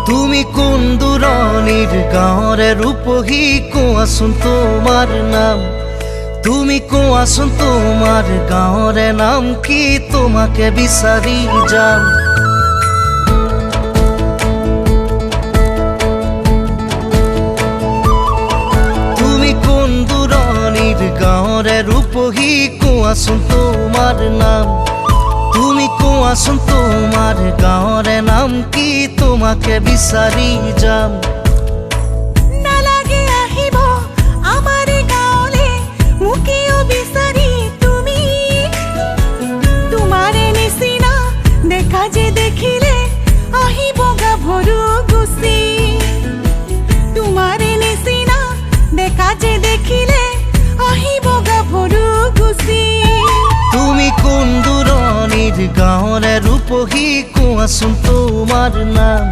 তুমি কোন দূৰণিৰ গাঁৱৰে ৰূপহী কোৱাচোন তোমাৰ নাম তুমি কোৱাচোন তোমাৰ গাঁৱৰে নাম কি তোমাকে বিচাৰি যাম তুমি কোন দূৰণিৰ গাঁৱৰে ৰূপহী কোৱাচোন তোমাৰ নাম তুমি কোৱাচোন তোমাৰ গাঁৱৰে নাম কি তোমাকে বিচাৰি যাম নালাগে আহিব আমাৰ গাঁৱলে মুকিও বিচাৰি তুমি তোমাৰ নিচিনা দেখা যে দেখিলে আহিব গাভৰু গুচি তোমাৰ নিচিনা দেখা যে দেখিলে আহিব গাভৰু গুচি তুমি কোন দূৰণিৰ গাঁৱৰে ৰূপহী কোৱাচোন তোমাৰ নাম